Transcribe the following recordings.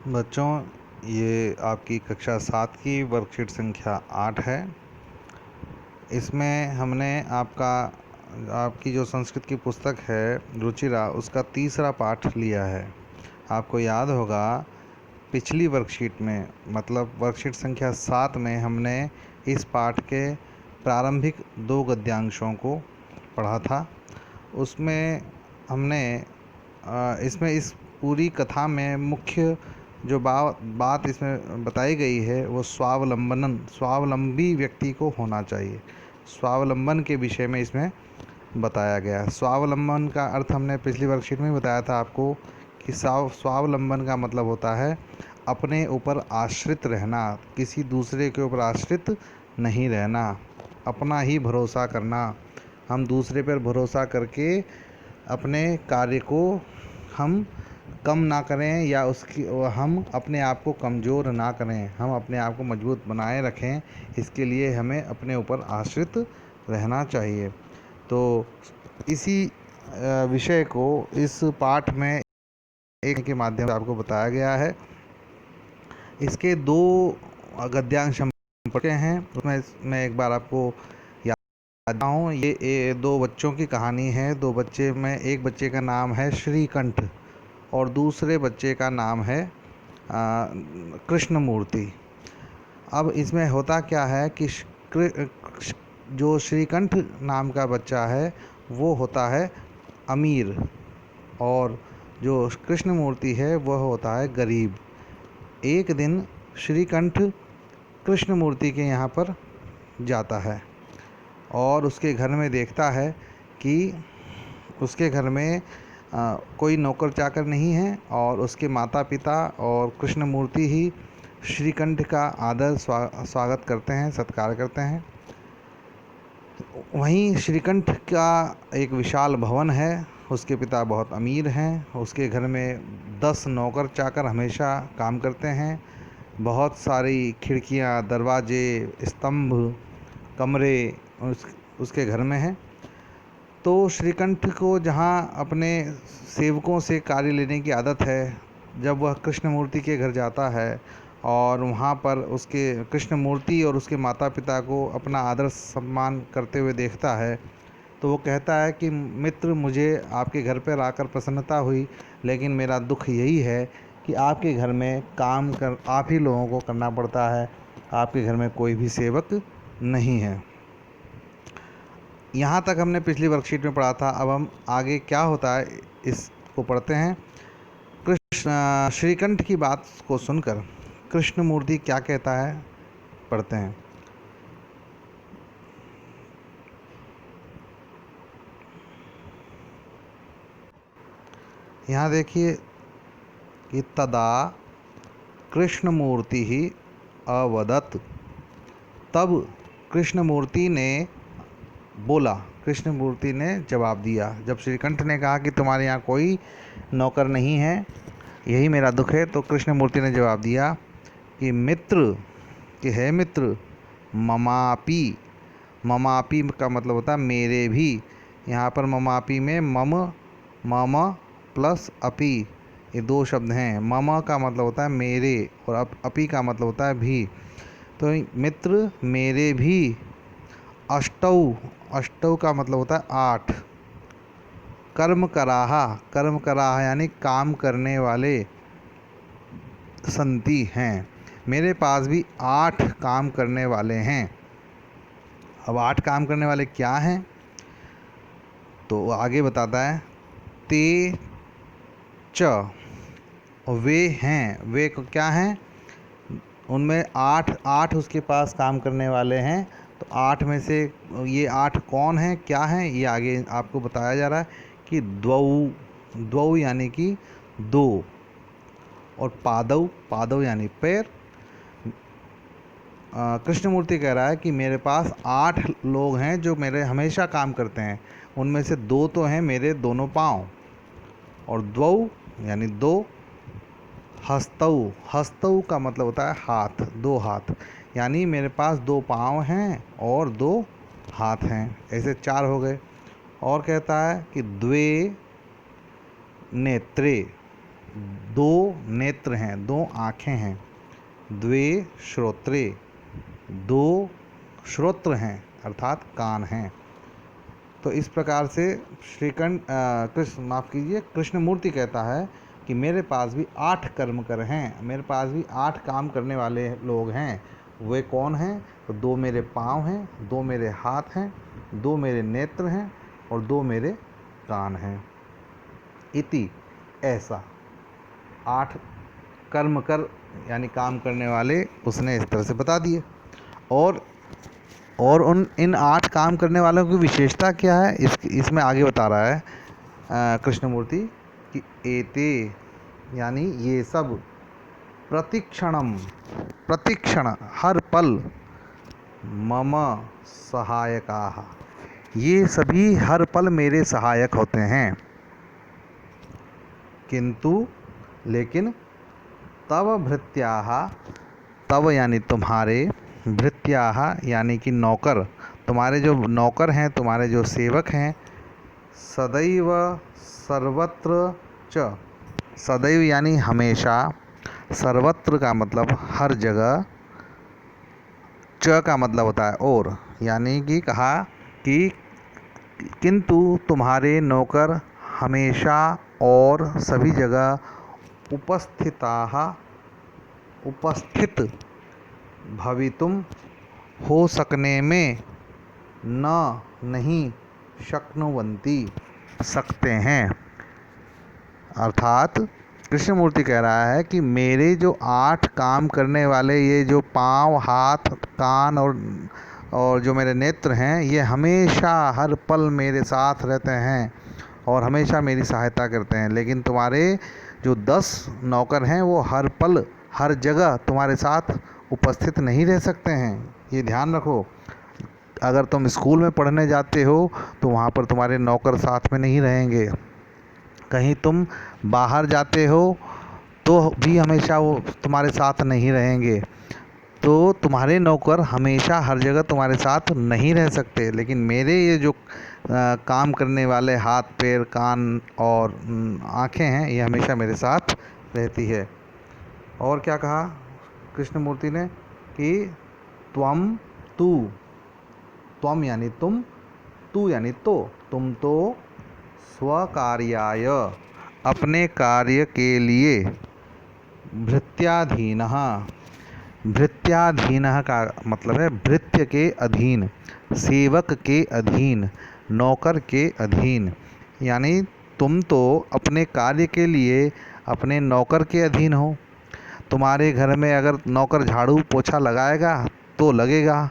बच्चों, ये आपकी कक्षा 7 की वर्कशीट संख्या 8 है। इसमें हमने आपकी जो संस्कृत की पुस्तक है रुचिरा, उसका तीसरा पाठ लिया है। आपको याद होगा पिछली वर्कशीट में, मतलब वर्कशीट संख्या 7 में हमने इस पाठ के प्रारंभिक 2 गद्यांशों को पढ़ा था। उसमें हमने इसमें इस पूरी कथा में मुख्य जो बात इसमें बताई गई है वो स्वावलंबी व्यक्ति को होना चाहिए। स्वावलंबन के विषय में इसमें बताया गया है। स्वावलंबन का अर्थ हमने पिछली वर्कशीट में बताया था आपको कि स्वावलंबन का मतलब होता है अपने ऊपर आश्रित रहना, किसी दूसरे के ऊपर आश्रित नहीं रहना, अपना ही भरोसा करना। हम दूसरे पर भरोसा करके अपने कार्य को हम कम ना करें या हम अपने आप को कमज़ोर ना करें, हम अपने आप को मजबूत बनाए रखें। इसके लिए हमें अपने ऊपर आश्रित रहना चाहिए। तो इसी विषय को इस पाठ में एक के माध्यम से आपको बताया गया है। इसके 2 गद्यांश हम पढ़ते हैं। उसमें मैं एक बार आपको याद हूँ, ये 2 बच्चों की कहानी है। 2 बच्चे में एक बच्चे का नाम है श्रीकंठ और दूसरे बच्चे का नाम है कृष्णमूर्ति। अब इसमें होता क्या है कि जो श्रीकंठ नाम का बच्चा है वो होता है अमीर और जो कृष्णमूर्ति है वह होता है गरीब। एक दिन श्रीकंठ कृष्णमूर्ति के यहाँ पर जाता है और उसके घर में देखता है कि उसके घर में कोई नौकर चाकर नहीं है और उसके माता पिता और कृष्णमूर्ति ही श्रीकंठ का आदर स्वागत करते हैं, सत्कार करते हैं। वहीं श्रीकंठ का एक विशाल भवन है। उसके पिता बहुत अमीर हैं। उसके घर में 10 नौकर चाकर हमेशा काम करते हैं। बहुत सारी खिड़कियां, दरवाजे, स्तंभ, कमरे उसके घर में हैं। तो श्रीकंठ को जहाँ अपने सेवकों से कार्य लेने की आदत है, जब वह कृष्णमूर्ति के घर जाता है और वहाँ पर उसके कृष्णमूर्ति और उसके माता पिता को अपना आदर सम्मान करते हुए देखता है, तो वो कहता है कि मित्र, मुझे आपके घर पर आकर प्रसन्नता हुई, लेकिन मेरा दुख यही है कि आपके घर में काम कर आप ही लोगों को करना पड़ता है, आपके घर में कोई भी सेवक नहीं है। यहाँ तक हमने पिछली वर्कशीट में पढ़ा था। अब हम आगे क्या होता है इसको पढ़ते हैं। श्रीकंठ की बात को सुनकर कृष्णमूर्ति क्या कहता है, पढ़ते हैं। यहाँ देखिए कि तदा कृष्णमूर्ति ही अवदत्, तब कृष्णमूर्ति ने बोला, कृष्णमूर्ति ने जवाब दिया। जब श्रीकंठ ने कहा कि तुम्हारे यहाँ कोई नौकर नहीं है, यही मेरा दुख है, तो कृष्णमूर्ति ने जवाब दिया कि मित्र, कि है मित्र, ममापि, ममापि का मतलब होता है मेरे भी। यहाँ पर ममापि में मम प्लस अपि, ये 2 शब्द हैं। मम का मतलब होता है मेरे और अपि का मतलब होता है भी। तो मित्र मेरे भी अष्टौ, अष्टौ का मतलब होता है 8, कर्म कराहा यानी काम करने वाले संति हैं। मेरे पास भी 8 काम करने वाले हैं। अब 8 काम करने वाले क्या हैं, तो आगे बताता है, ते च, वे हैं। वे क्या हैं, उनमें 8 उसके पास काम करने वाले हैं। तो 8 में से ये 8 कौन हैं, क्या हैं, ये आगे आपको बताया जा रहा है कि द्वौ यानी कि 2 और पादव यानी पैर। कृष्णमूर्ति कह रहा है कि मेरे पास 8 लोग हैं जो मेरे हमेशा काम करते हैं। उनमें से 2 तो हैं मेरे दोनों पाँव, और द्वौ यानी 2, हस्तौ का मतलब होता है हाथ, 2 हाथ, यानी मेरे पास 2 पाँव हैं और 2 हाथ हैं, ऐसे 4 हो गए। और कहता है कि द्वे नेत्रे, दो नेत्र हैं, दो आँखें हैं। द्वे श्रोत्रे, दो श्रोत्र हैं अर्थात कान हैं। तो इस प्रकार से कृष्णमूर्ति कहता है कि मेरे पास भी 8 कर्मकर हैं, मेरे पास भी 8 काम करने वाले लोग हैं। वे कौन हैं? तो 2 मेरे पाँव हैं, 2 मेरे हाथ हैं, 2 मेरे नेत्र हैं और 2 मेरे कान हैं। इति, ऐसा 8 कर्म कर यानी काम करने वाले उसने इस तरह से बता दिए। और इन 8 काम करने वालों की विशेषता क्या है, इसमें आगे बता रहा है कृष्णमूर्ति कि एते यानी ये सब प्रतिक्षण हर पल मम सहायकाः, ये सभी हर पल मेरे सहायक होते हैं। किंतु लेकिन तव भृत्याः, तव यानी तुम्हारे, भृत्याः यानी कि नौकर, तुम्हारे जो नौकर हैं, तुम्हारे जो सेवक हैं, सदैव सर्वत्र च, सदैव यानी हमेशा, सर्वत्र का मतलब हर जगह, च का मतलब होता है और, यानी कि कहा कि किंतु तुम्हारे नौकर हमेशा और सभी जगह उपस्थित भवितुम हो सकने में नहीं शक्नुवन्ति, सकते हैं। अर्थात कृष्णमूर्ति कह रहा है कि मेरे जो 8 काम करने वाले ये जो पाँव, हाथ, कान और जो मेरे नेत्र हैं, ये हमेशा हर पल मेरे साथ रहते हैं और हमेशा मेरी सहायता करते हैं। लेकिन तुम्हारे जो 10 नौकर हैं वो हर पल हर जगह तुम्हारे साथ उपस्थित नहीं रह सकते हैं, ये ध्यान रखो। अगर तुम स्कूल में पढ़ने जाते हो तो वहाँ पर तुम्हारे नौकर साथ में नहीं रहेंगे। कहीं तुम बाहर जाते हो तो भी हमेशा वो तुम्हारे साथ नहीं रहेंगे। तो तुम्हारे नौकर हमेशा हर जगह तुम्हारे साथ नहीं रह सकते, लेकिन मेरे ये जो काम करने वाले हाथ, पैर, कान और आँखें हैं, ये हमेशा मेरे साथ रहती है। और क्या कहा कृष्णमूर्ति ने कि त्वम यानी तुम, तू यानी तो, तुम तो स्वकार्याय अपने कार्य के लिए, भृत्याधीनः, भृत्याधीनः का मतलब है भृत्य के अधीन, सेवक के अधीन, नौकर के अधीन। यानी तुम तो अपने कार्य के लिए अपने नौकर के अधीन हो। तुम्हारे घर में अगर नौकर झाड़ू पोछा लगाएगा तो लगेगा,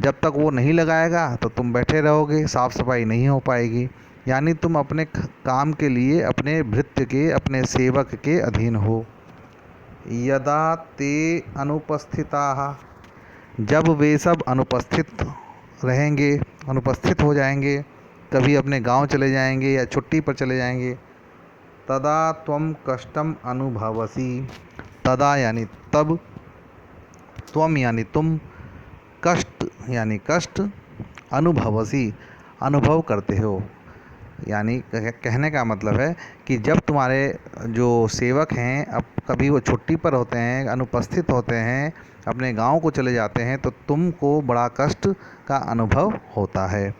जब तक वो नहीं लगाएगा तो तुम बैठे रहोगे, साफ़ सफाई नहीं हो पाएगी। यानी तुम अपने काम के लिए अपने भृत्य के, अपने सेवक के अधीन हो। यदा ते अनुपस्थिताः, जब वे सब अनुपस्थित रहेंगे, अनुपस्थित हो जाएंगे, कभी अपने गांव चले जाएंगे या छुट्टी पर चले जाएंगे, तदा त्वम कष्टम अनुभवसि, तदा यानी तब, त्वम यानी तुम, कष्ट यानी कष्ट, अनुभवसि अनुभव करते हो। यानी कहने का मतलब है कि जब तुम्हारे जो सेवक हैं अब कभी वो छुट्टी पर होते हैं, अनुपस्थित होते हैं, अपने गांव को चले जाते हैं, तो तुमको बड़ा कष्ट का अनुभव होता है।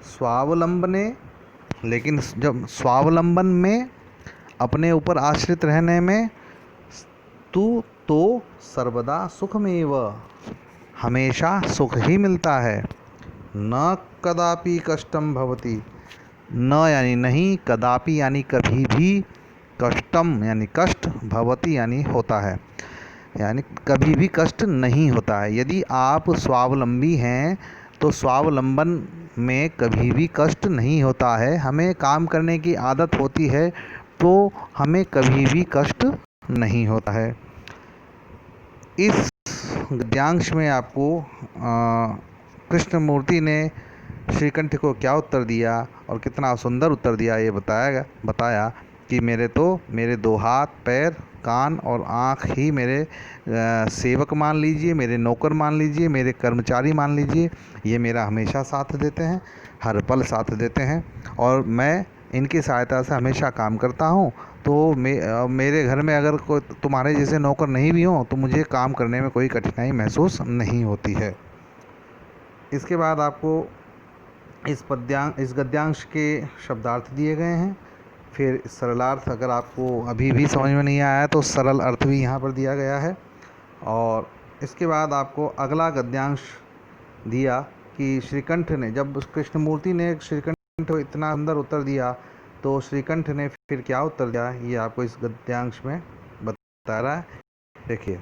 स्वावलंबने, लेकिन जब स्वावलंबन में, अपने ऊपर आश्रित रहने में, तू तो सर्वदा सुखमेव, हमेशा सुख ही मिलता है। न कदापि कष्टम भवति, न यानी नहीं, कदापि यानी कभी भी, कष्टम यानी कष्ट, भवति यानी होता है, यानी कभी भी कष्ट नहीं होता है। यदि आप स्वावलंबी हैं तो स्वावलंबन में कभी भी कष्ट नहीं होता है। हमें काम करने की आदत होती है तो हमें कभी भी कष्ट नहीं होता है। इस गद्यांश में आपको कृष्णमूर्ति ने श्रीकंठ को क्या उत्तर दिया और कितना सुंदर उत्तर दिया, ये बताया कि मेरे 2 हाथ, पैर, कान और आँख ही मेरे सेवक मान लीजिए, मेरे नौकर मान लीजिए, मेरे कर्मचारी मान लीजिए, ये मेरा हमेशा साथ देते हैं, हर पल साथ देते हैं और मैं इनकी सहायता से हमेशा काम करता हूँ। तो मेरे घर में अगर कोई तुम्हारे जैसे नौकर नहीं भी हों तो मुझे काम करने में कोई कठिनाई महसूस नहीं होती है। इसके बाद आपको इस गद्यांश के शब्दार्थ दिए गए हैं। फिर सरलार्थ अगर आपको अभी भी समझ में नहीं आया तो सरल अर्थ भी यहाँ पर दिया गया है। और इसके बाद आपको अगला गद्यांश दिया कि श्रीकंठ ने, जब कृष्णमूर्ति ने श्रीकंठ इतना अंदर उत्तर दिया तो श्रीकंठ ने फिर क्या उत्तर दिया, ये आपको इस गद्यांश में बता रहा है। देखिए,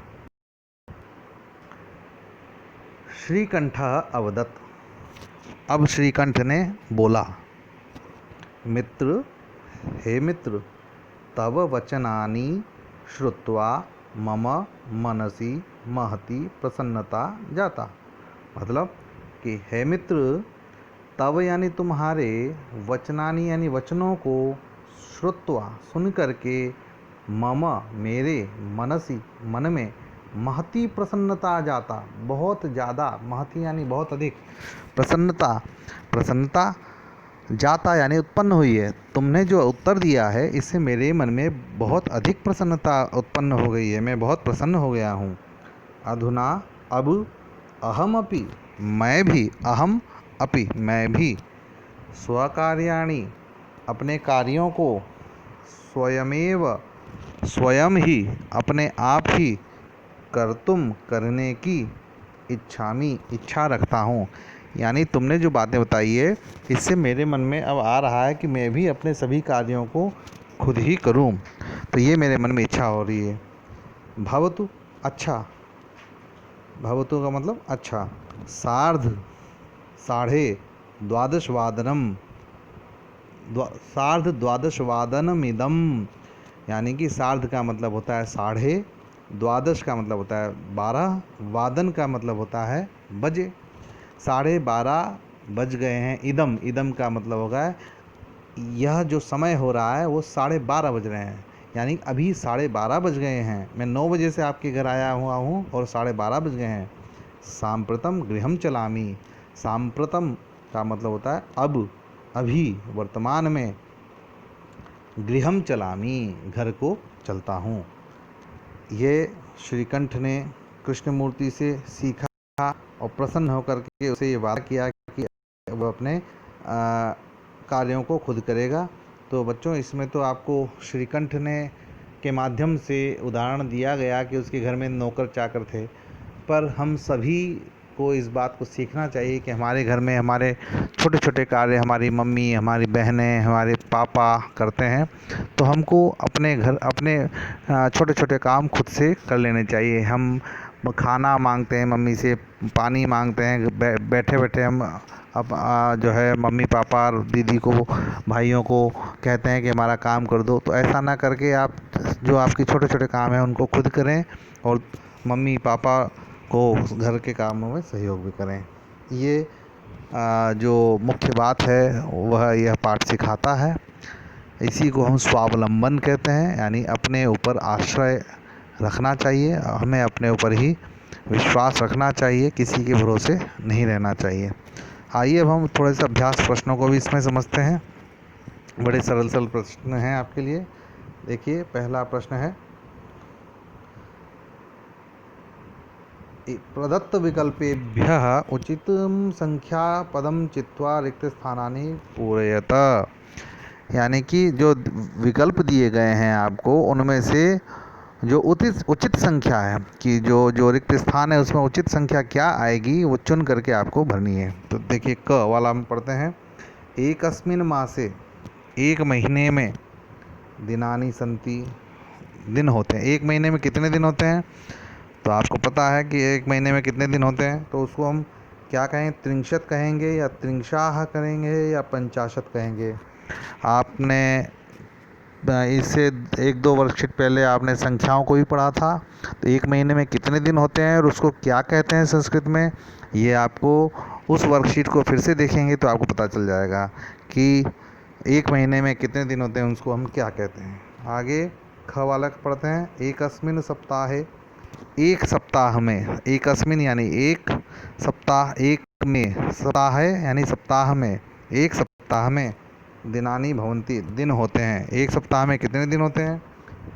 श्रीकंठ अवदत्। अब श्रीकंठ ने बोला, मित्र, हे मित्र, तव वचनानि श्रुत्वा मम मनसि महती प्रसन्नता जाता। मतलब कि हे मित्र, तव यानी तुम्हारे, वचनानि यानी वचनों को, श्रुत्वा सुन करके, मम मेरे, मनसि मन में, महती प्रसन्नता जाता बहुत ज़्यादा, महती यानी बहुत अधिक, प्रसन्नता जाता यानी उत्पन्न हुई है। तुमने जो उत्तर दिया है इससे मेरे मन में बहुत अधिक प्रसन्नता उत्पन्न हो गई है, मैं बहुत प्रसन्न हो गया हूँ। अधुना अब अहमपि मैं भी, अहम अपि मैं भी, स्वकार्याणि अपने कार्यों को, स्वयमेव स्वयं ही अपने आप ही, कर्तुम करने की, इच्छामि इच्छा रखता हूँ। यानी तुमने जो बातें बताई है इससे मेरे मन में अब आ रहा है कि मैं भी अपने सभी कार्यों को खुद ही करूं, तो ये मेरे मन में इच्छा हो रही है। भवतु अच्छा, भवतु का मतलब अच्छा, साढ़े द्वादशवादनमिदम, यानी कि सार्ध का मतलब होता है साढ़े, द्वादश का मतलब होता है 12, वादन का मतलब होता है बजे, 12:30 बज गए हैं। इदम का मतलब होगा यह जो समय हो रहा है वो 12:30 बज रहे हैं, यानी अभी 12:30 बज गए हैं। मैं 9 बजे से आपके घर आया हुआ हूँ और 12:30 बज गए हैं। सांप्रतम गृहम चलामी, सांप्रतम का मतलब होता है अब, अभी, वर्तमान में, गृहम चलामी घर को चलता हूँ। ये श्रीकंठ ने कृष्णमूर्ति से सीखा और प्रसन्न होकर के उसे ये वादा किया कि वह अपने कार्यों को खुद करेगा। तो बच्चों, इसमें तो आपको श्रीकंठ ने के माध्यम से उदाहरण दिया गया कि उसके घर में नौकर चाकर थे, पर हम सभी को इस बात को सीखना चाहिए कि हमारे घर में हमारे छोटे छोटे कार्य हमारी मम्मी, हमारी बहनें, हमारे पापा करते हैं, तो हमको अपने घर अपने छोटे छोटे काम खुद से कर लेने चाहिए। हम खाना मांगते हैं मम्मी से, पानी मांगते हैं, बैठे बैठे हम अब जो है मम्मी पापा और दीदी को, भाइयों को कहते हैं कि हमारा काम कर दो। तो ऐसा ना करके आप जो आपके छोटे छोटे काम हैं उनको खुद करें और मम्मी पापा को घर के कामों में सहयोग भी करें। ये जो मुख्य बात है वह यह पाठ सिखाता है। इसी को हम स्वावलंबन कहते हैं, यानी अपने ऊपर आश्रय रखना चाहिए, हमें अपने ऊपर ही विश्वास रखना चाहिए, किसी के भरोसे नहीं रहना चाहिए। आइए अब हम थोड़े से अभ्यास प्रश्नों को भी इसमें समझते हैं। बड़े सरल सरल प्रश्न हैं आपके लिए। देखिए, पहला प्रश्न है, प्रदत्त विकल्पेभ्यः उचितं संख्या पदम चित्वा रिक्त स्थानानि पूरयत। यानी कि जो विकल्प दिए गए हैं आपको उनमें से जो उचित संख्या है कि जो रिक्त स्थान है उसमें उचित संख्या क्या आएगी वो चुन करके आपको भरनी है। तो देखिए, क वाला हम पढ़ते हैं, एकस्मिन् मासे, एक महीने में, दिनानि सन्ति, दिन होते हैं। एक महीने में कितने दिन होते हैं? तो आपको पता है कि एक महीने में कितने दिन होते हैं, तो उसको हम क्या कहें, त्रिंशत कहेंगे या त्रिंशाह करेंगे या पंचाशत कहेंगे। आपने इससे 1-2 वर्कशीट पहले आपने संख्याओं को भी पढ़ा था। तो एक महीने में कितने दिन होते हैं और उसको क्या कहते हैं संस्कृत में, ये आपको उस वर्कशीट को फिर से देखेंगे तो आपको पता चल जाएगा कि एक महीने में कितने दिन होते हैं, उसको हम क्या कहते हैं। आगे ख वाला पढ़ते हैं, एकस्मिन् सप्ताहे, एक सप्ताह में, एकस्मिन् यानी एक, सप्ताह एक में, सप्ताह है यानी सप्ताह में, एक सप्ताह में, दिनानि भवन्ति, दिन होते हैं। एक सप्ताह में कितने दिन होते हैं?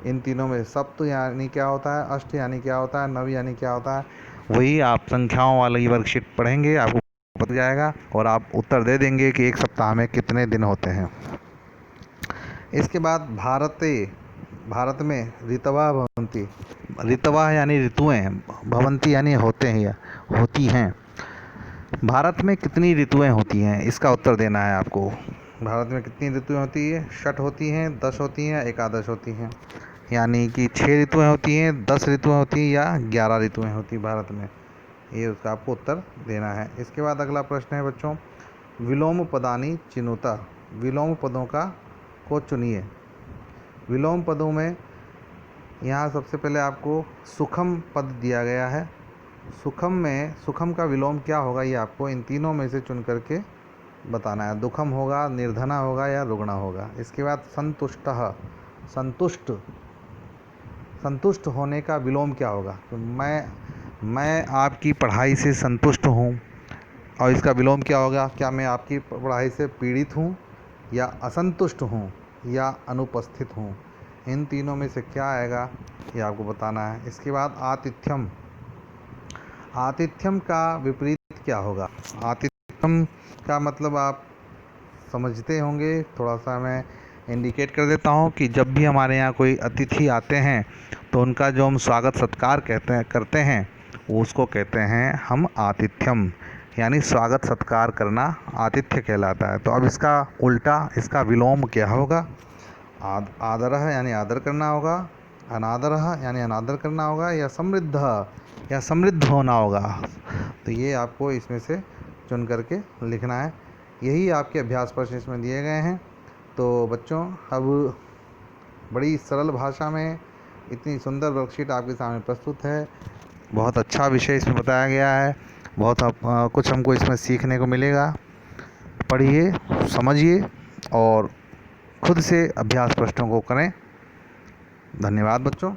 इन तीनों में सप्त यानी क्या होता है, अष्ट यानी क्या होता है, नव यानी क्या होता है, वही आप संख्याओं वाली वर्कशीट पढ़ेंगे, आपको पता जाएगा और आप उत्तर दे देंगे कि एक सप्ताह में कितने दिन होते हैं। इसके बाद भारत में ऋतवा भवन्ति, ऋतवा यानी ऋतुएं, भवन्ति यानी होते हैं या होती हैं। भारत में कितनी ऋतुएं होती हैं, इसका उत्तर देना है आपको। भारत में कितनी ऋतुएं होती है? 6 होती हैं, 10 होती हैं, एकादश होती हैं। यानी कि 6 ऋतुएं होती हैं, 10 ऋतुएं होती हैं या 11 ऋतुएं होती हैं भारत में। ये उसका आपको उत्तर देना है। इसके बाद अगला प्रश्न है बच्चों, विलोम पदानि चिनुता, विलोम पदों को चुनिए। विलोम पदों में यहाँ सबसे पहले आपको सुखम पद दिया गया है। सुखम का विलोम क्या होगा, ये आपको इन तीनों में से चुन करके बताना है। दुखम होगा, निर्धना होगा या रुग्णा होगा। इसके बाद संतुष्टः, संतुष्ट होने का विलोम क्या होगा? तो मैं आपकी पढ़ाई से संतुष्ट हूँ, और इसका विलोम क्या होगा? क्या मैं आपकी पढ़ाई से पीड़ित हूँ या असंतुष्ट हूँ या अनुपस्थित हूँ? इन तीनों में से क्या आएगा, ये आपको बताना है। इसके बाद आतिथ्यम, आतिथ्यम का विपरीत क्या होगा? आतिथ्यम का मतलब आप समझते होंगे, थोड़ा सा मैं इंडिकेट कर देता हूँ कि जब भी हमारे यहाँ कोई अतिथि आते हैं तो उनका जो हम स्वागत सत्कार करते हैं वो उसको कहते हैं हम आतिथ्यम, यानी स्वागत सत्कार करना आतिथ्य कहलाता है। तो अब इसका उल्टा, इसका विलोम क्या होगा? आदरः यानी आदर करना होगा, अनादरः यानी अनादर करना होगा, या समृद्ध होना होगा। तो ये आपको इसमें से चुन करके लिखना है। यही आपके अभ्यास प्रश्न इसमें दिए गए हैं। तो बच्चों, अब बड़ी सरल भाषा में इतनी सुंदर वर्कशीट आपके सामने प्रस्तुत है। बहुत अच्छा विषय इसमें बताया गया है, बहुत कुछ हमको इसमें सीखने को मिलेगा। पढ़िए, समझिए और खुद से अभ्यास प्रश्नों को करें। धन्यवाद बच्चों।